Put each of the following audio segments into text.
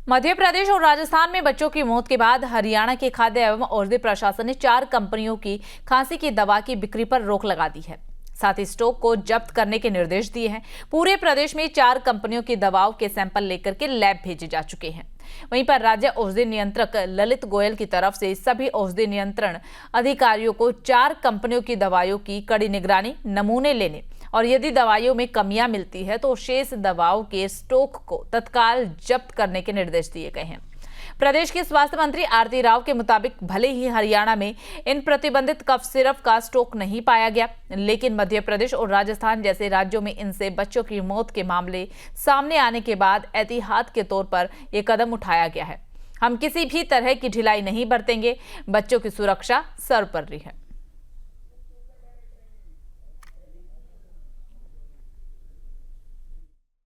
मध्य प्रदेश और राजस्थान में बच्चों की मौत के बाद हरियाणा के खाद्य एवं औषधि प्रशासन ने 4 कंपनियों की खांसी की दवा की बिक्री पर रोक लगा दी है। साथ ही स्टॉक को जब्त करने के निर्देश दिए हैं। पूरे प्रदेश में 4 कंपनियों की दवाओं के सैंपल लेकर के लैब भेजे जा चुके हैं। वहीं पर राज्य औषधि नियंत्रक ललित गोयल की तरफ से सभी औषधि नियंत्रण अधिकारियों को 4 कंपनियों की दवाइयों की कड़ी निगरानी, नमूने लेने और यदि दवाइयों में कमियां मिलती है तो शेष दवाओं के स्टॉक को तत्काल जब्त करने के निर्देश दिए गए हैं। प्रदेश के स्वास्थ्य मंत्री आरती राव के मुताबिक भले ही हरियाणा में इन प्रतिबंधित कफ सिरप का स्टॉक नहीं पाया गया, लेकिन मध्य प्रदेश और राजस्थान जैसे राज्यों में इनसे बच्चों की मौत के मामले सामने आने के बाद एहतियात के तौर पर यह कदम उठाया गया है। हम किसी भी तरह की ढिलाई नहीं बरतेंगे, बच्चों की सुरक्षा सर्वोपरि है।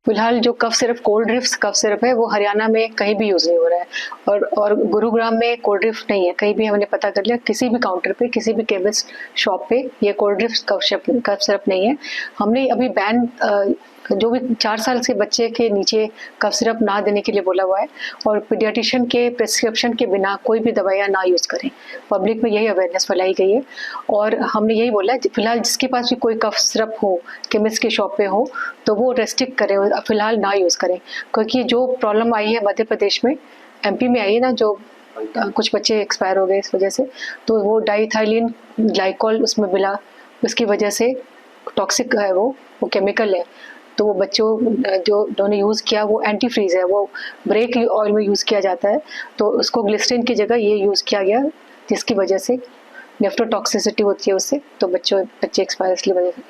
फिलहाल जो cough syrup cold drift cough syrup है वो हरियाणा में कहीं भी यूज नहीं हो रहा है और गुरुग्राम में कोल्ड ड्रिफ्ट नहीं है। कहीं भी हमने पता कर लिया, किसी भी काउंटर पे, किसी भी केमिस्ट शॉप पे ये कोल्ड ड्रिफ्ट कफ सिरप नहीं है। हमने अभी बैन जो भी 4 साल के बच्चे के नीचे कफ सिरप ना देने के लिए बोला हुआ है और पीडियाट्रिशियन के प्रिस्क्रिप्शन के बिना कोई भी दवाइयाँ ना यूज़ करें। पब्लिक में यही अवेयरनेस फैलाई गई है और हमने यही बोला है फिलहाल जिसके पास भी कोई कफ सिरप हो, केमिस्ट के शॉप पे हो, तो वो रेस्ट्रिक्ट करें, फिलहाल ना यूज़ करें। क्योंकि जो प्रॉब्लम आई है मध्य प्रदेश में, MP में आई है ना, जो कुछ बच्चे एक्सपायर हो गए इस वजह से, तो वो डाइथाइलिन ग्लाइकॉल उसमें मिला, उसकी वजह से टॉक्सिक है, वो केमिकल है। तो वो बच्चों जो उन्होंने यूज़ किया वो एंटी फ्रीज है, वो ब्रेक ऑयल में यूज़ किया जाता है, तो उसको ग्लिसरीन की जगह ये यूज़ किया गया, जिसकी वजह से नेफ्रोटॉक्सिसिटी होती है उससे, तो बच्चे एक्सपायर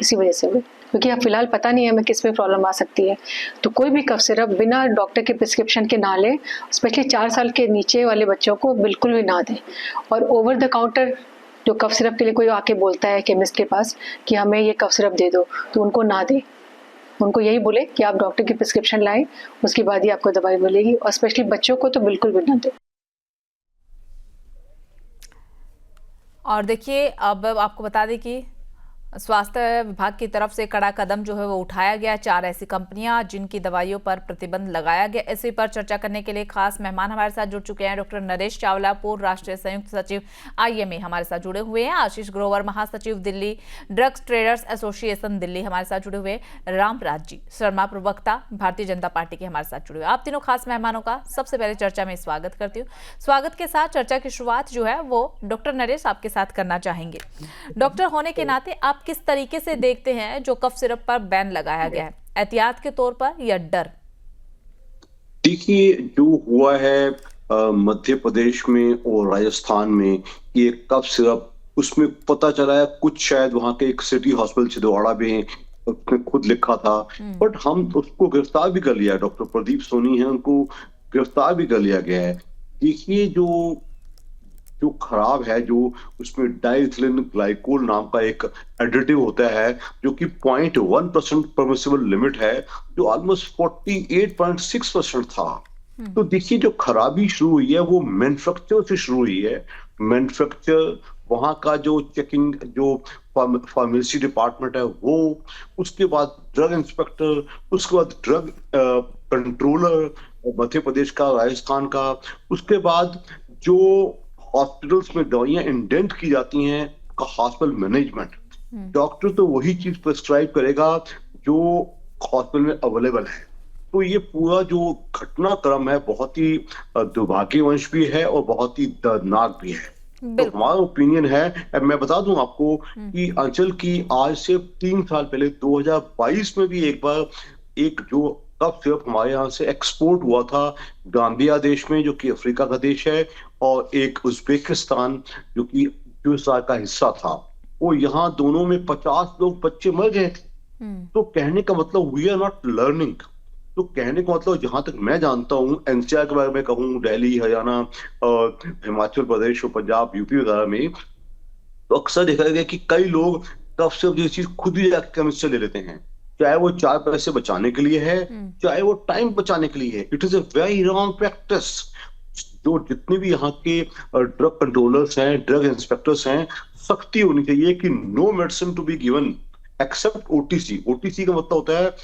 इसी वजह से हुए। क्योंकि अब फिलहाल पता नहीं है हमें किस में प्रॉब्लम आ सकती है, तो कोई भी कफ सिरप बिना डॉक्टर के प्रिस्क्रिप्शन के ना लें, स्पेशली 4 साल के नीचे वाले बच्चों को बिल्कुल भी ना दें। और ओवर द काउंटर जो कफ सिरप के लिए कोई आके बोलता है केमिस्ट के पास कि हमें ये कफ सिरप दे दो, तो उनको ना दें। उनको यही बोले कि आप डॉक्टर की प्रिस्क्रिप्शन लाएं, उसके बाद ही आपको दवाई मिलेगी, और स्पेशली बच्चों को तो बिल्कुल भी ना दें। और देखिए, अब आपको बता दें कि स्वास्थ्य विभाग की तरफ से कड़ा कदम जो है वो उठाया गया। 4 ऐसी कंपनियां जिनकी दवाइयों पर प्रतिबंध लगाया गया। इसी पर चर्चा करने के लिए खास मेहमान हमारे साथ जुड़ चुके हैं। डॉक्टर नरेश चावला, पूर्व राष्ट्रीय संयुक्त सचिव IMA हमारे साथ जुड़े हुए हैं। आशीष ग्रोवर, महासचिव Delhi drugs traders association Delhi हमारे साथ जुड़े हुए हैं। रामराज जी शर्मा, प्रवक्ता भारतीय जनता पार्टी के हमारे साथ जुड़े हुए। आप तीनों खास मेहमानों का सबसे पहले चर्चा में स्वागत करती हूँ। स्वागत के साथ चर्चा की शुरुआत जो है वो डॉक्टर नरेश आपके साथ करना चाहेंगे। डॉक्टर होने के नाते आप किस तरीके से देखते हैं जो कफ सिरप पर बैन लगाया गया है, एहतियात के तौर पर या डर? देखिए, जो हुआ है मध्य प्रदेश में और राजस्थान में, ये कफ सिरप, उसमें पता चला है कुछ शायद वहां के एक सिटी हॉस्पिटल छिंदवाड़ा में उसने खुद लिखा था, बट हम उसको गिरफ्तार भी कर लिया। डॉक्टर प्रदीप सोनी है, उनको गिरफ्तार भी कर लिया गया है। देखिए, जो खराब है, जो उसमें डाइथिलिन ग्लाइकोल नाम का एक एडिटिव होता है, जो कि 0.1% परमिसिबल लिमिट है, जो ऑलमोस्ट 48.6% था। तो देखिए, जो खराबी शुरू हुई है वो मैन्युफैक्चर से शुरू हुई है। मैन्युफैक्चर, वहां का जो चेकिंग, जो फार्मेसी डिपार्टमेंट है वो, उसके बाद ड्रग इंस्पेक्टर, उसके बाद ड्रग कंट्रोलर मध्य प्रदेश का, राजस्थान का, उसके बाद जो हॉस्पिटल्स में दवाइयां इंडेंट की जाती हैं का हॉस्पिटल मैनेजमेंट। डॉक्टर तो वही चीज प्रिस्क्राइब करेगा जो हॉस्पिटल में अवेलेबल है। तो ये पूरा जो घटनाक्रम है बहुत ही दुर्भाग्यवश भी है और बहुत ही दर्दनाक भी है। तो हमारा ओपिनियन है, मैं बता दूं आपको कि अंचल की आज से 3 साल पहले 2022 में भी एक बार एक जो कफ सिरप हमारे यहाँ से एक्सपोर्ट हुआ था गाम्बिया देश में, जो कि अफ्रीका का देश है, और एक उज्बेकिस्तान जो कि यूएसआर का हिस्सा था, वो यहाँ दोनों में 50 लोग बच्चे मर गए थे। तो कहने का मतलब वी आर नॉट लर्निंग। तो कहने का मतलब, जहां तक मैं जानता हूँ, NCR के बारे में कहूँ, दिल्ली, हरियाणा, हिमाचल प्रदेश और पंजाब, UP वगैरह में, तो अक्सर देखा गया कि कई लोग कफ सिरप जैसी चीज खुद ही जाकर केमिस्ट से ले लेते हैं, चाहे वो 4 पैसे बचाने के लिए है, चाहे वो टाइम बचाने के लिए है। It is a very wrong practice. जो जितने भी यहाँ के ड्रग कंट्रोलर्स हैं, ड्रग इंस्पेक्टर्स हैं, सख्ती होनी चाहिए कि no medicine to be given except OTC। OTC का मतलब होता है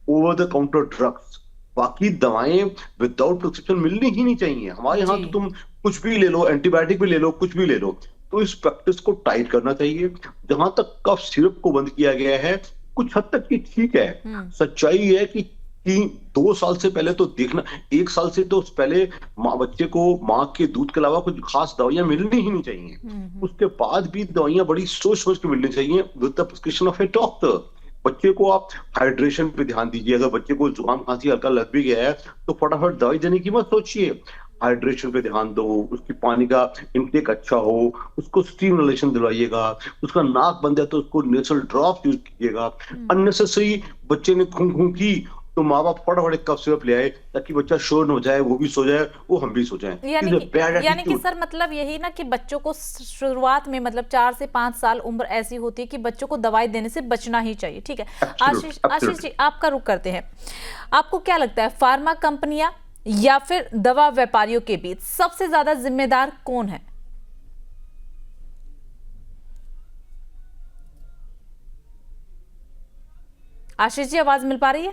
ओवर द काउंटर ड्रग्स। बाकी दवाएं विदाउट प्रिस्क्रिप्शन मिलनी ही नहीं चाहिए। हमारे यहाँ जी। तो तुम कुछ भी ले लो, एंटीबायोटिक भी ले लो, कुछ भी ले लो। तो इस प्रैक्टिस को टाइट करना चाहिए। जहां तक कफ सिरप को बंद किया गया है, कुछ हद तक ये ठीक है। सच्चाई है कि 2 साल से पहले तो देखना, 1 साल से तो पहले बच्चे को माँ के दूध के अलावा कुछ खास दवाइयां मिलनी ही नहीं चाहिए। उसके बाद भी दवाइयां बड़ी सोच सोच के मिलनी चाहिए with the prescription of A doctor. बच्चे को आप हाइड्रेशन पे ध्यान दीजिए। अगर बच्चे को जुकाम खांसी हल्का लग भी गया है तो फटाफट दवाई देने की मत सोचिए। हाइड्रेशन पे ध्यान दो, उसकी पानी का इनटेक अच्छा हो, उसको स्टीम इनहेलेशन दिलवाइएगा। उसका नाक बंद है तो उसको नेसल ड्रॉप यूज कीजिएगा। अननेसेसरी बच्चे ने खूं की तो माँ बाप फटाफट एक कफ सिरप ले आए ताकि बच्चा शोर न हो जाए, वो भी सो जाए, वो हम भी सो जाए। यानी कि सर मतलब यही ना कि बच्चों को शुरुआत में मतलब 4 से 5 साल उम्र ऐसी होती है कि बच्चों को दवाई देने से बचना ही चाहिए। ठीक है, आशीष जी आपका रुख करते हैं। आपको क्या लगता है, फार्मा कंपनियां या फिर दवा व्यापारियों के बीच सबसे ज्यादा जिम्मेदार कौन है? आशीष जी आवाज मिल पा रही है?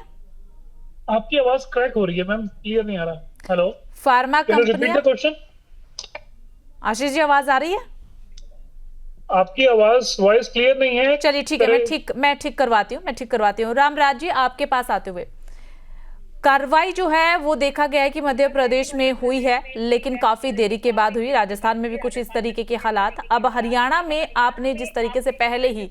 आपकी आवाज क्रैक हो रही है मैम, क्लियर नहीं आ रहा। हेलो, फार्मा कंपनियां। क्वेश्चन। आशीष जी आवाज आ रही है? आपकी आवाज वॉइस क्लियर नहीं है। चलिए ठीक है, मैं ठीक करवाती हूँ। रामराज जी आपके पास आते हुए, कार्रवाई जो है वो देखा गया है कि मध्य प्रदेश में हुई है, लेकिन काफी देरी के बाद हुई। राजस्थान में भी कुछ इस तरीके के हालात। अब हरियाणा में आपने जिस तरीके से पहले ही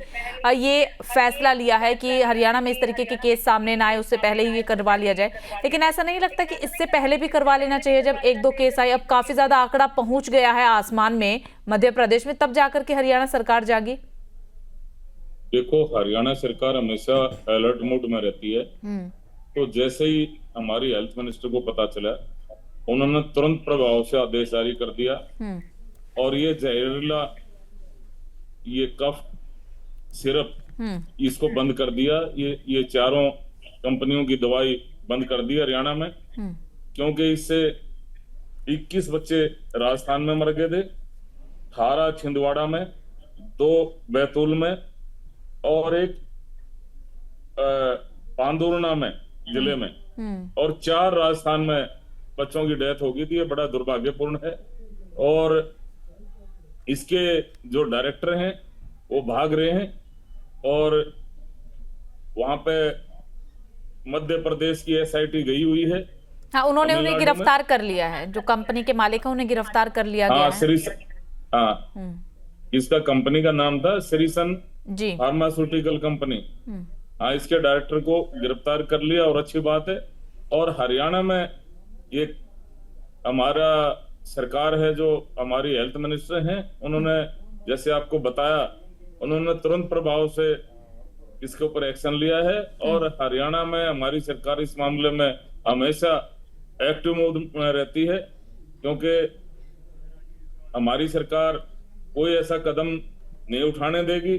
ये फैसला लिया है कि हरियाणा में इस तरीके के केस सामने ना आए, उससे पहले ही ये करवा लिया जाए, लेकिन ऐसा नहीं लगता कि इससे पहले भी करवा लेना चाहिए? जब 1-2 केस आए, अब काफी ज्यादा आंकड़ा पहुंच गया है आसमान में मध्य प्रदेश में, तब जाकर के हरियाणा सरकार जागी। देखो, हरियाणा सरकार हमेशा अलर्ट मोड में रहती है। तो जैसे ही हमारी हेल्थ मिनिस्टर को पता चला, उन्होंने तुरंत प्रभाव से आदेश जारी कर दिया और ये जहरीला ये कफ सिरप इसको बंद कर दिया। ये चारों कंपनियों की दवाई बंद कर दी हरियाणा में, क्योंकि इससे 21 बच्चे राजस्थान में मर गए थे, 18 छिंदवाड़ा में, 2 बैतूल में और एक पांडुरना में जिले में, और 4 राजस्थान में बच्चों की डेथ हो गई थी। ये बड़ा दुर्भाग्यपूर्ण है। और इसके जो डायरेक्टर हैं वो भाग रहे हैं और वहां पे मध्य प्रदेश की SIT गई हुई है। हाँ, उन्हें गिरफ्तार कर लिया है। जो कंपनी के मालिक हैं उन्हें गिरफ्तार कर लिया गया है। इसका कंपनी का नाम था श्रीसन फार्मास्यूटिकल कंपनी। हाँ, इसके डायरेक्टर को गिरफ्तार कर लिया और अच्छी बात है। और हरियाणा में ये हमारा सरकार है, जो हमारी हेल्थ मिनिस्टर हैं, उन्होंने जैसे आपको बताया, उन्होंने तुरंत प्रभाव से इसके ऊपर एक्शन लिया है। और हरियाणा में हमारी सरकार इस मामले में हमेशा एक्टिव मोड में रहती है, क्योंकि हमारी सरकार कोई ऐसा कदम नहीं उठाने देगी,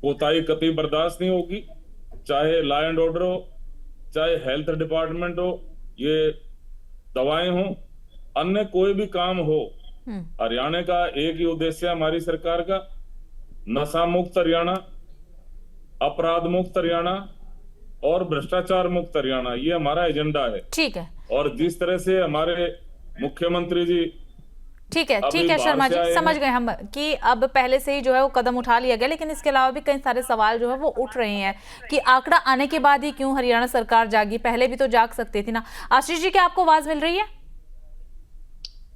कोताही कतई बर्दाश्त नहीं होगी, चाहे लॉ एंड ऑर्डर हो, चाहे हेल्थ डिपार्टमेंट हो, ये दवाएं हो, अन्य कोई भी काम हो। हरियाणा का एक ही उद्देश्य है हमारी सरकार का, नशा मुक्त हरियाणा, अपराध मुक्त हरियाणा और भ्रष्टाचार मुक्त हरियाणा, ये हमारा एजेंडा है। ठीक है। और जिस तरह से हमारे मुख्यमंत्री जी, ठीक है शर्मा जी, समझ गए हम कि अब पहले से ही जो है वो कदम उठा लिया गया, लेकिन इसके अलावा भी कई सारे सवाल जो है वो उठ रहे हैं कि आंकड़ा आने के बाद ही क्यों हरियाणा सरकार जागी, पहले भी तो जाग सकती थी ना। आशीष जी, क्या आपको आवाज मिल रही है?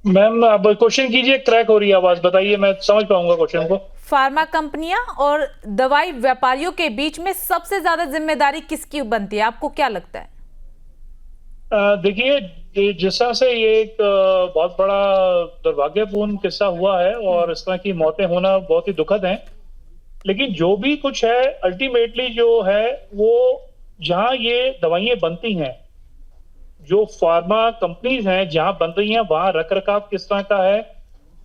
मैम अब क्वेश्चन कीजिए, क्रैक हो रही है आवाज, बताइए, मैं समझ पाऊंगा क्वेश्चन को। फार्मा कंपनियां और दवाई व्यापारियों के बीच में सबसे ज्यादा जिम्मेदारी किसकी बनती है, आपको क्या लगता है? देखिए, जिस तरह से ये एक बहुत बड़ा दुर्भाग्यपूर्ण किस्सा हुआ है और इस तरह की मौतें होना बहुत ही दुखद हैं, लेकिन जो भी कुछ है अल्टीमेटली जो है वो जहां ये दवाइयां बनती हैं, जो फार्मा कंपनीज हैं जहां बन रही हैं, वहां रखरखाव किस तरह का है,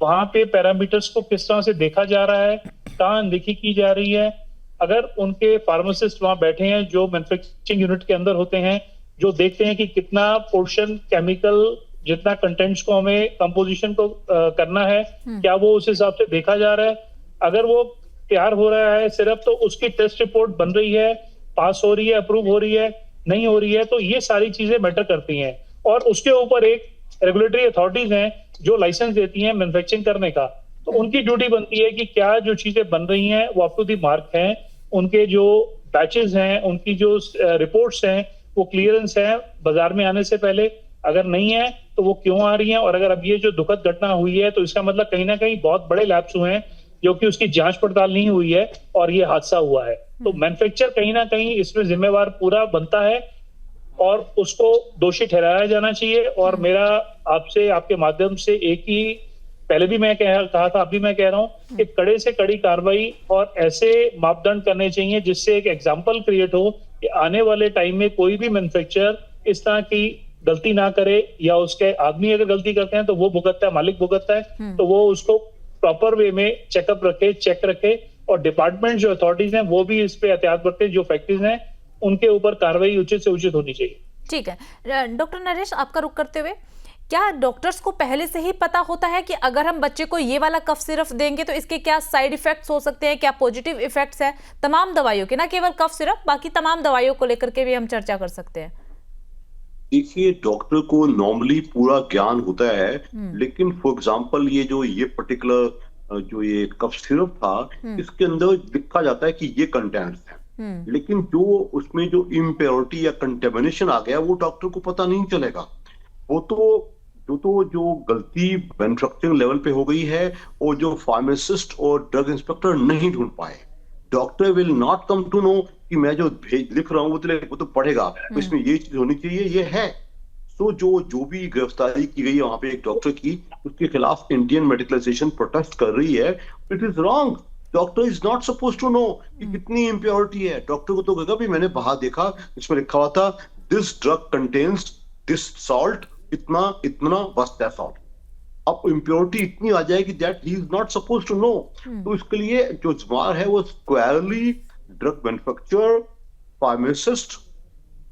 वहां पे पैरामीटर्स को किस तरह से देखा जा रहा है, कहाँ अनदेखी की जा रही है। अगर उनके फार्मासिस्ट वहां बैठे हैं जो मैन्युफैक्चरिंग यूनिट के अंदर होते हैं, जो देखते हैं कि कितना पोर्शन केमिकल, जितना कंटेंट्स को हमें कंपोजिशन को करना है, क्या वो उस हिसाब से देखा जा रहा है। अगर वो तैयार हो रहा है सिर्फ, तो उसकी टेस्ट रिपोर्ट बन रही है, पास हो रही है, अप्रूव हो रही है, नहीं हो रही है, तो ये सारी चीजें मैटर करती हैं। और उसके ऊपर एक रेगुलेटरी अथॉरिटीज हैं जो लाइसेंस देती हैं मैन्युफैक्चरिंग करने का, तो उनकी ड्यूटी बनती है कि क्या जो चीजें बन रही हैं वो अप टू द मार्क हैं, उनके जो बैचेस हैं, उनकी जो रिपोर्ट्स हैं वो क्लियरेंस है बाजार में आने से पहले, अगर नहीं है तो वो क्यों आ रही हैं, और अगर अब ये जो दुखद घटना हुई है तो इसका मतलब कहीं ना कहीं बहुत बड़े लैप्स हुए हैं जो कि उसकी जांच पड़ताल नहीं हुई है और ये हादसा हुआ है। तो मैन्युफैक्चर कहीं ना कहीं इसमें जिम्मेवार पूरा बनता है और उसको दोषी ठहराया जाना चाहिए। और मेरा आपसे, आपके माध्यम से एक ही, पहले भी मैं कहा था, अभी मैं कह रहा हूं कि कड़े से कड़ी कार्रवाई और ऐसे मापदंड करने चाहिए जिससे एक एग्जाम्पल क्रिएट हो कि आने वाले टाइम में कोई भी मैन्युफैक्चरर इस तरह की गलती ना करे, या उसके आदमी अगर गलती करते हैं तो वो भुगतता है, मालिक भुगतता है, तो वो उसको प्रॉपर वे में चेकअप रखे, चेक रखे, और डिपार्टमेंट जो अथॉरिटीज हैं वो भी इस पे एहतियात बरते, जो फैक्ट्रीज हैं उनके ऊपर कार्रवाई उचित से उचित होनी चाहिए। ठीक है डॉक्टर नरेश, आपका रुख करते हुए, क्या डॉक्टर्स को पहले से ही पता होता है कि अगर हम बच्चे को ये वाला कफ सिरप देंगे तो इसके क्या साइड इफेक्ट्स हो सकते हैं, क्या पॉजिटिव इफेक्ट्स है तमाम दवाइयों के, ना केवल कफ सिरप, बाकी तमाम दवाइयों को लेकर के भी हम चर्चा कर सकते हैं? देखिए, डॉक्टर को नॉर्मली पूरा ज्ञान होता है, लेकिन फॉर एग्जांपल ये पर्टिकुलर जो ये कफ सिरप था, इसके अंदर लिखा जाता है कि ये कंटेंट्स हैं, लेकिन जो उसमें जो इम्प्योरिटी या कंटेमिनेशन आ गया वो डॉक्टर को पता नहीं चलेगा। वो जो गलती मैन्युफैक्चरिंग लेवल पे हो गई है और जो फार्मासिस्ट और ड्रग इंस्पेक्टर नहीं ढूंढ पाए, doctor will not come to know कि मैं जो लिख रहा हूँ वो तो पढ़ेगा, इसमें ये चीज होनी चाहिए, ये है। सो जो भी गिरफ्तारी की गई है वहां पे एक डॉक्टर की, उसके खिलाफ इंडियन मेडिकल एसोसिएशन प्रोटेस्ट कर रही है। It is wrong. Doctor is not suppose to know कि कितनी इम्प्योरिटी है। डॉक्टर को तो कहेगा भी मैंने बाहर देखा, इसमें लिखा हुआ था this drug contains this salt, इतना बस दैट्स ऑल। अब इम्प्योरिटी इतनी आ जाएगी that he is not suppose to know. तो इसके लिए जो जिम्मेदार है वो squarely drug manufacturer, pharmacist,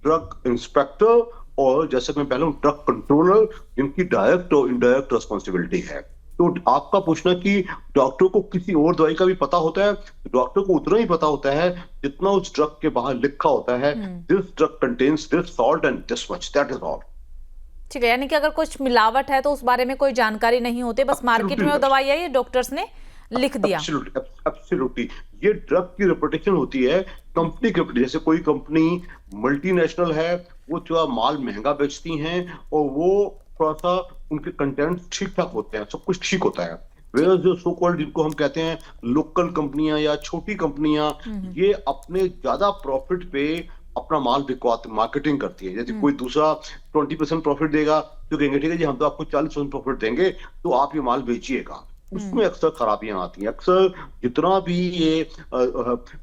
drug inspector और जैसे मैं पहले ड्रग कंट्रोलर, जिनकी डायरेक्ट और इनडायरेक्ट रिस्पॉन्सिबिलिटी है। तो आपका पूछना कि डॉक्टर को किसी और दवाई का भी पता होता है, तो डॉक्टर को उतना ही पता होता है जितना उस ड्रग के बाहर लिखा होता है, this drug contains this salt and this much, that is all. ठीक है, यानी कि अगर कुछ मिलावट है तो उस बारे में कोई जानकारी नहीं होती, बस मार्केट में वो दवाई आई, डॉक्टर्स ने लिख दिया। एब्सोल्युटली। ये ड्रग की रेपुटेशन होती है कंपनी के, जैसे कोई कंपनी मल्टीनेशनल है, वो थोड़ा माल महंगा बेचती हैं और वो थोड़ा सा उनके कंटेंट ठीक ठाक होते हैं, सब कुछ ठीक होता है। वेयर जो सो कॉल्ड, जिनको हम कहते हैं लोकल कंपनियां या छोटी कंपनियां, ये अपने ज्यादा प्रॉफिट पे अपना माल मार्केटिंग करती है। जैसे कोई दूसरा 20% प्रॉफिट देगा तो कहेंगे ठीक है जी, हम तो आपको 40% प्रॉफिट देंगे, तो आप ये माल बेचिएगा। उसमें अक्सर खराबियां आती हैं। अक्सर जितना भी ये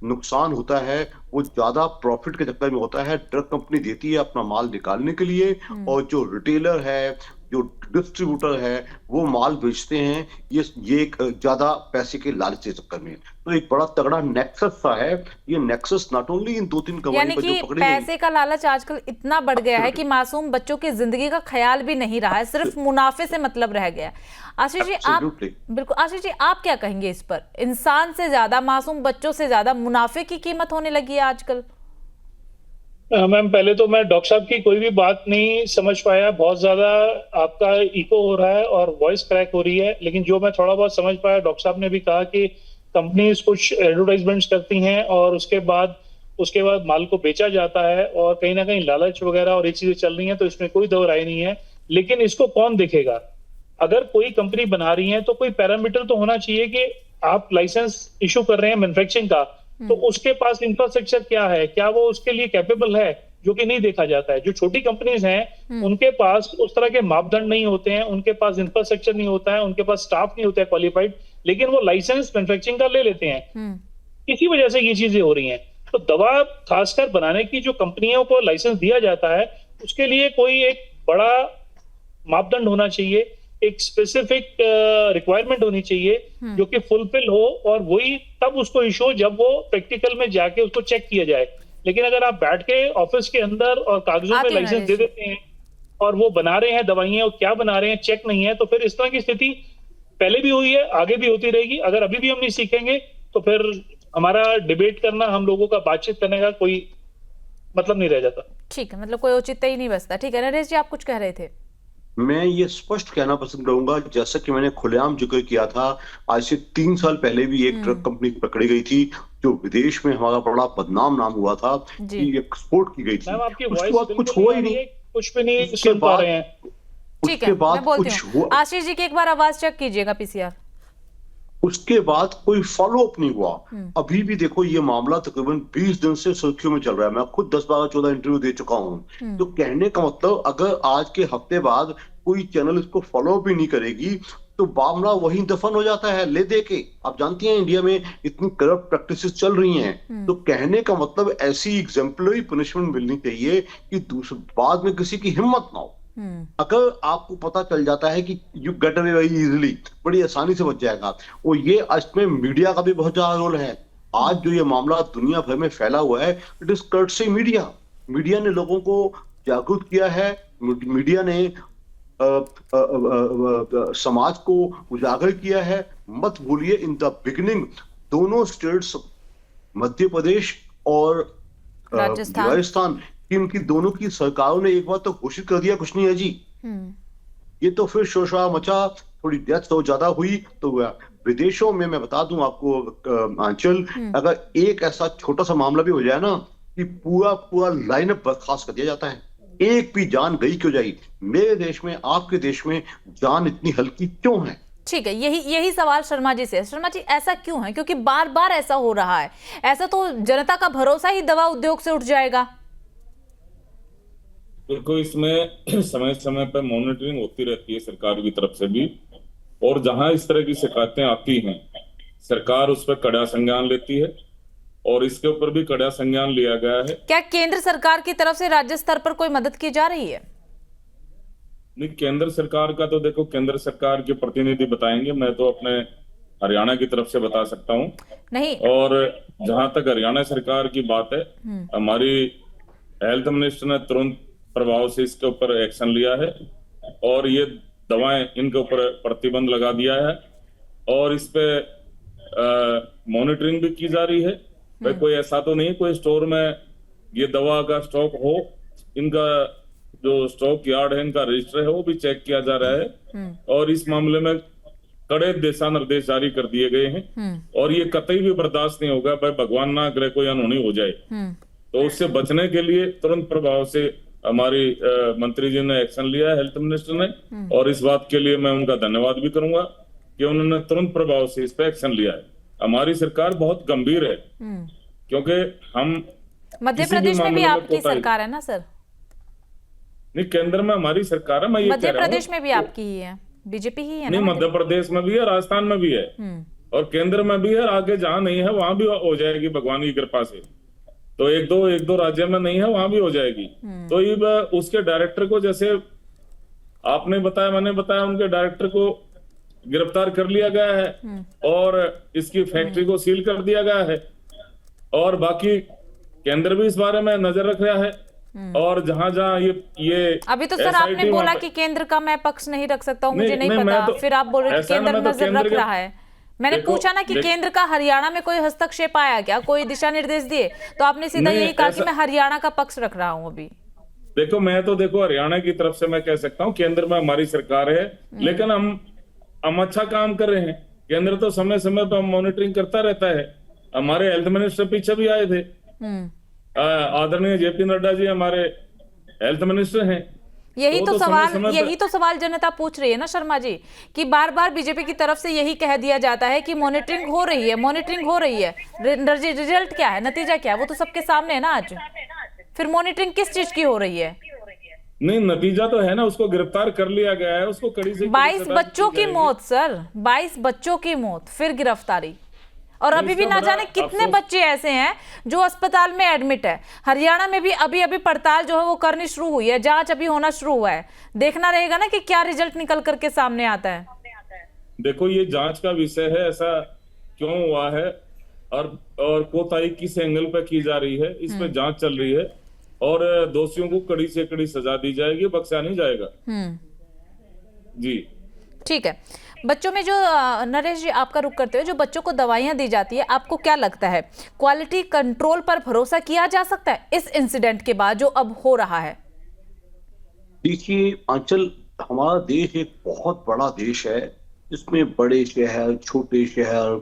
नुकसान होता है वो ज्यादा प्रॉफिट के चक्कर में होता है। ड्रग कंपनी देती है अपना माल निकालने के लिए, और जो रिटेलर है, जो डिस्ट्रीब्यूटर है, वो माल बेचते हैं ये एक ज्यादा पैसे के लालच के चक्कर में। तो एक बड़ा तगड़ा नेक्सस सा है ये। Nexus not only in 2-3 company पर जो पकड़ी गई, पैसे का लालच आजकल इतना बढ़ गया है कि मासूम बच्चों की जिंदगी का ख्याल भी नहीं रहा है, सिर्फ मुनाफे से मतलब रह गया। आशीष जी, आप बिल्कुल, आशीष जी आप क्या कहेंगे इस पर? इंसान से ज्यादा, मासूम बच्चों से ज्यादा मुनाफे की कीमत होने लगी है आजकल। मैम, पहले तो मैं डॉक्टर साहब की कोई भी बात नहीं समझ पाया, बहुत ज्यादा आपका इको हो रहा है और वॉइस क्रैक हो रही है। लेकिन जो मैं थोड़ा बहुत समझ पाया, डॉक्टर साहब ने भी कहा कि कंपनीज कुछ एडवर्टाइजमेंट्स करती हैं और उसके बाद माल को बेचा जाता है, और कहीं ना कहीं लालच वगैरह और ये चीजें चल रही हैं, तो इसमें कोई दो राय नहीं है। लेकिन इसको कौन देखेगा? अगर कोई कंपनी बना रही है तो कोई पैरामीटर तो होना चाहिए कि आप लाइसेंस इशू कर रहे हैं मैन्युफैक्चरिंग का, तो उसके पास इंफ्रास्ट्रक्चर क्या है, क्या वो उसके लिए कैपेबल है, जो कि नहीं देखा जाता है। जो छोटी कंपनीज हैं उनके पास उस तरह के मापदंड नहीं होते हैं, उनके पास इंफ्रास्ट्रक्चर नहीं होता है, उनके पास स्टाफ नहीं होता है क्वालिफाइड, लेकिन वो लाइसेंस मैन्युफैक्चरिंग का ले लेते हैं। इसी वजह से ये चीजें हो रही हैं। तो दवा खासकर बनाने की जो कंपनियों को लाइसेंस दिया जाता है, उसके लिए कोई एक बड़ा मापदंड होना चाहिए, एक स्पेसिफिक रिक्वायरमेंट होनी चाहिए जो कि फुलफिल हो, और वही तब उसको इशू हो जब वो प्रैक्टिकल में जाके उसको चेक किया जाए। लेकिन अगर आप बैठ के ऑफिस के अंदर और कागजों पे लाइसेंस दे देते हैं और वो बना रहे हैं दवाइयां, और क्या बना रहे हैं चेक नहीं है, तो फिर इस तरह की स्थिति पहले भी हुई है, आगे भी होती रहेगी। अगर अभी भी हम नहीं सीखेंगे तो फिर हमारा डिबेट करना, हम लोगों का बातचीत करने का कोई मतलब नहीं रह जाता। ठीक है, मतलब कोई औचित्य ही नहीं बचता। ठीक है, नरेश जी आप कुछ कह रहे थे। मैं ये स्पष्ट कहना पसंद करूंगा, जैसा कि मैंने खुलेआम जिक्र किया था, आज से 3 साल पहले भी एक ट्रक कंपनी पकड़ी गई थी जो विदेश में हमारा बड़ा बदनाम नाम हुआ था जी। कि एक्सपोर्ट की गई थी। मैम आपकी उसके वॉइस बाद कुछ हुआ ही नहीं। कुछ भी नहीं उसके सुन पा बाद रहे हैं। ठीक है, उसके बाद मैं बोलती कुछ हूँ। हुआ, आशीष जी की एक बार आवाज चेक कीजिएगा पीसीआर। उसके बाद कोई फॉलो अप नहीं हुआ। अभी भी देखो ये मामला तकरीबन 20 दिन से सुर्खियों में चल रहा है। मैं खुद 10, 12, 14 इंटरव्यू दे चुका हूं। तो कहने का मतलब, अगर आज के हफ्ते बाद कोई चैनल इसको फॉलो अप भी नहीं करेगी तो मामला वहीं दफन हो जाता है ले दे के। आप जानती हैं इंडिया में इतनी करप्ट प्रैक्टिसेस चल रही हैं। तो कहने का मतलब ऐसी एग्जाम्पलरी पनिशमेंट मिलनी चाहिए कि बाद में किसी की हिम्मत ना हो। अगर आपको पता चल जाता है कि you get away very easily, बड़ी आसानी से बच जाएगा। और ये इसमें मीडिया का भी बहुत ज्यादा रोल है। आज जो ये मामला दुनिया भर में फैला हुआ है, it is courtesy media. Media ने लोगों को जागरूक किया है। मीडिया ने समाज को उजागर किया है। मत भूलिए, इन द बिगिनिंग दोनों स्टेट्स, मध्य प्रदेश और राजस्थान, इनकी दोनों की सरकारों ने एक बार तो घोषित कर दिया कुछ नहीं है जी। ये तो फिर शोरशराबा मचा, थोड़ी डेथ तो ज्यादा हुई। तो विदेशों में मैं बता दूं आपको आंचल, अगर एक ऐसा छोटा सा मामला भी हो जाए ना कि पूरा पूरा लाइनअप बर्खास्त कर दिया जाता है। एक भी जान गई क्यों जाई। मेरे देश में, आपके देश में जान इतनी हल्की क्यों है? ठीक है, यही सवाल शर्मा जी से। शर्मा जी ऐसा क्यों है? क्योंकि बार बार ऐसा हो रहा है। ऐसा तो जनता का भरोसा ही दवा उद्योग से उठ जाएगा। देखो, इसमें समय समय पर मॉनिटरिंग होती रहती है सरकार की तरफ से भी, और जहां इस तरह की शिकायतें आती हैं सरकार उस पर कड़ा संज्ञान लेती है, और इसके ऊपर भी कड़ा संज्ञान लिया गया है। क्या केंद्र सरकार की तरफ से राज्य स्तर पर कोई मदद की जा रही है? नहीं, केंद्र सरकार का तो देखो केंद्र सरकार के प्रतिनिधि बताएंगे, मैं तो अपने हरियाणा की तरफ से बता सकता हूँ। नहीं, और जहां तक हरियाणा सरकार की बात है, हमारी हेल्थ मिनिस्टर ने तुरंत प्रभाव से इसके ऊपर एक्शन लिया है और ये दवाएं, इनके ऊपर प्रतिबंध लगा दिया है, और इस पे मॉनिटरिंग भी की जा रही है। भाई कोई ऐसा तो नहीं कोई स्टोर में ये दवा का स्टॉक हो, इनका जो स्टॉक यार्ड है, इनका रजिस्टर है, वो भी चेक किया जा रहा है। और इस मामले में कड़े दिशा निर्देश जारी कर दिए गए हैं, और ये कतई भी बर्दाश्त नहीं होगा। भाई भगवान ना करे कोई अनहोनी हो जाए, तो उससे बचने के लिए तुरंत प्रभाव से हमारी मंत्री जी ने एक्शन लिया है, हेल्थ मिनिस्टर ने, और इस बात के लिए मैं उनका धन्यवाद भी करूंगा कि उन्होंने तुरंत प्रभाव से इस पर एक्शन लिया है। हमारी सरकार बहुत गंभीर है, क्योंकि हम मध्य प्रदेश में भी आपकी सरकार है ना सर? नहीं, केंद्र में हमारी सरकार है। मैं ये मध्य प्रदेश में भी आपकी ही है, बीजेपी ही है नहीं, मध्य प्रदेश में भी है, राजस्थान में भी है, और केंद्र में भी है। आगे जहां नहीं है वहां भी हो जाएगी भगवान की कृपा से। तो एक दो राज्य में नहीं है, वहां भी हो जाएगी। तो ये उसके डायरेक्टर को, जैसे आपने बताया, मैंने बताया, उनके डायरेक्टर को गिरफ्तार कर लिया गया है और इसकी फैक्ट्री को सील कर दिया गया है, और बाकी केंद्र भी इस बारे में नजर रख रहा है। और जहां जहां ये अभी तो सर आपने बोला कि केंद्र का मैं पक्ष नहीं रख सकता हूँ, मुझे नहीं पता, फिर आप बोल रहे हैं कि केंद्र नजर रख रहा है। मैंने पूछा ना कि केंद्र का हरियाणा में कोई हस्तक्षेप आया क्या, कोई दिशा निर्देश दिए? तो आपने सीधा यही कहा कि मैं हरियाणा का पक्ष रख रहा हूँ। अभी देखो, मैं तो देखो हरियाणा की तरफ से मैं कह सकता हूँ, केंद्र में हमारी सरकार है, लेकिन हम अच्छा काम कर रहे हैं। केंद्र तो समय समय पर मॉनिटरिंग करता रहता है। हमारे हेल्थ मिनिस्टर पीछे भी आए थे, आदरणीय जेपी नड्डा जी हमारे हेल्थ मिनिस्टर हैं। यही तो सवाल जनता पूछ रही है ना शर्मा जी, कि बार बार बीजेपी की तरफ से यही कह दिया जाता है कि मॉनिटरिंग हो रही है, मॉनिटरिंग हो रही है। रिजल्ट क्या है, नतीजा क्या है, वो तो सबके सामने है ना आज। फिर मॉनिटरिंग किस चीज की हो रही है? नहीं, नतीजा तो है ना, उसको गिरफ्तार कर लिया गया है, उसको कड़ी से 22 बच्चों की मौत सर, 22 बच्चों की मौत, फिर गिरफ्तारी, और अभी भी ना जाने कितने बच्चे ऐसे हैं जो अस्पताल में एडमिट है। हरियाणा में भी अभी अभी पड़ताल जो है वो करनी शुरू हुई है, जांच अभी होना शुरू हुआ है। देखना रहेगा ना कि क्या रिजल्ट निकल करके सामने आता है। देखो, ये जांच का विषय है, ऐसा क्यों हुआ है और कोताही किस एंगल पे की जा रही है, इस पे जांच चल रही है, और दोषियों को कड़ी से कड़ी सजा दी जाएगी, बख्शा नहीं जाएगा। जी ठीक है, बच्चों में जो नरेश जी आपका रुख करते हुए जो बच्चों को दवाइयां दी जाती है, आपको क्या लगता है क्वालिटी कंट्रोल पर भरोसा किया जा सकता है इस इंसिडेंट के बाद जो अब हो रहा है? देखिए आंचल, हमारा देश एक बहुत बड़ा देश है, जिसमें बड़े शहर, छोटे शहर,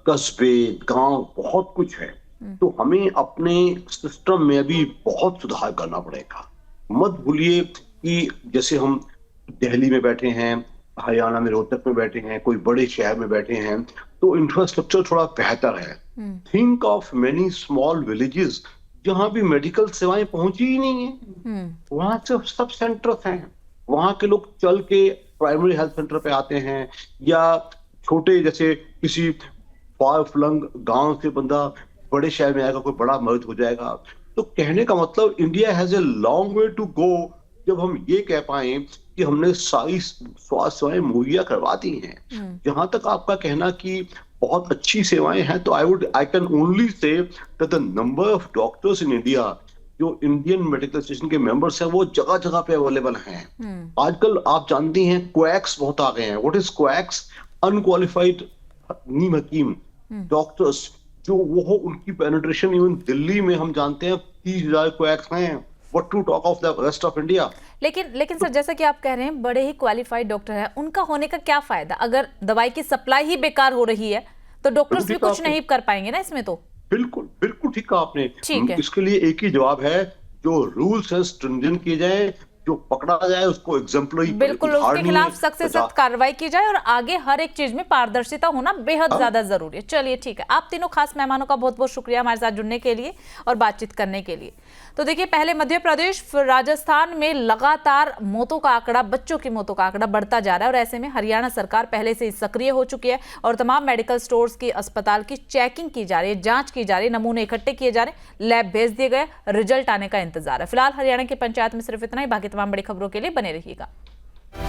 कस्बे, गांव, बहुत कुछ है। तो हमें अपने सिस्टम में अभी बहुत सुधार करना पड़ेगा। मत भूलिए कि जैसे हम दिल्ली में बैठे हैं, हरियाणा में रोहतक में बैठे हैं, कोई बड़े शहर में बैठे हैं, तो इंफ्रास्ट्रक्चर थोड़ा बेहतर है। Think of many small villages जहां भी मेडिकल सेवाएं पहुंची ही नहीं है, वहां सिर्फ सब सेंटर्स हैं। वहां के लोग चल के प्राइमरी हेल्थ सेंटर पे आते हैं, या छोटे जैसे किसी फार फ्लंग गांव से बंदा बड़े शहर में आएगा, कोई बड़ा मर्ज हो जाएगा। तो कहने का मतलब India has a long way to go जब हम ये कह पाए कि हमने सारी स्वास्थ्य सेवाएं मुहैया करवा दी हैं। जहां तक आपका कहना कि बहुत अच्छी सेवाएं हैं, तो I can only say that the number of doctors in India, जो इंडियन मेडिकल एसोसिएशन के मेंबर्स हैं, वो जगह जगह पे अवेलेबल हैं। आजकल आप जानती हैं क्वैक्स बहुत आ गए हैं। What is quacks? अनक्वालिफाइड नीम हकीम डॉक्टर्स, जो वो उनकी पेनिट्रेशन इवन दिल्ली में हम जानते हैं 30,000 क्वैक्स हैं। What to talk of the rest of India. लेकिन सर, जैसा कि आप कह रहे हैं बड़े ही क्वालिफाइड डॉक्टर हैं, उनका होने का क्या फायदा? अगर दवाई की सप्लाई ही बेकार हो रही है तो डॉक्टर्स भी कुछ नहीं कर पाएंगे ना इसमें। तो बिल्कुल बिल्कुल ठीक कहा आपने। ठीक है, इसके लिए एक ही जवाब है, जो रूल्स है स्ट्रिंजेंट किए जाए, जो पकड़ा जाए उसको एग्जाम्पलरी, बिल्कुल उसके खिलाफ सख्त से सख्त कार्रवाई की जाए, और आगे हर एक चीज में पारदर्शिता होना बेहद ज्यादा जरूरी है। चलिए ठीक है, आप तीनों खास मेहमानों का बहुत बहुत शुक्रिया हमारे साथ जुड़ने के लिए और बातचीत करने के लिए। तो देखिए, पहले मध्य प्रदेश, फिर राजस्थान में लगातार मौतों का आंकड़ा, बच्चों की मौतों का आंकड़ा बढ़ता जा रहा है, और ऐसे में हरियाणा सरकार पहले से ही सक्रिय हो चुकी है और तमाम मेडिकल स्टोर्स की, अस्पताल की चेकिंग की जा रही है, जांच की जा रही है, नमूने इकट्ठे किए जा रहे हैं, लैब भेज दिए गए, रिजल्ट आने का इंतजार है। फिलहाल हरियाणा की पंचायत में सिर्फ इतना ही। बाकी तमाम बड़ी खबरों के लिए बने रहिएगा।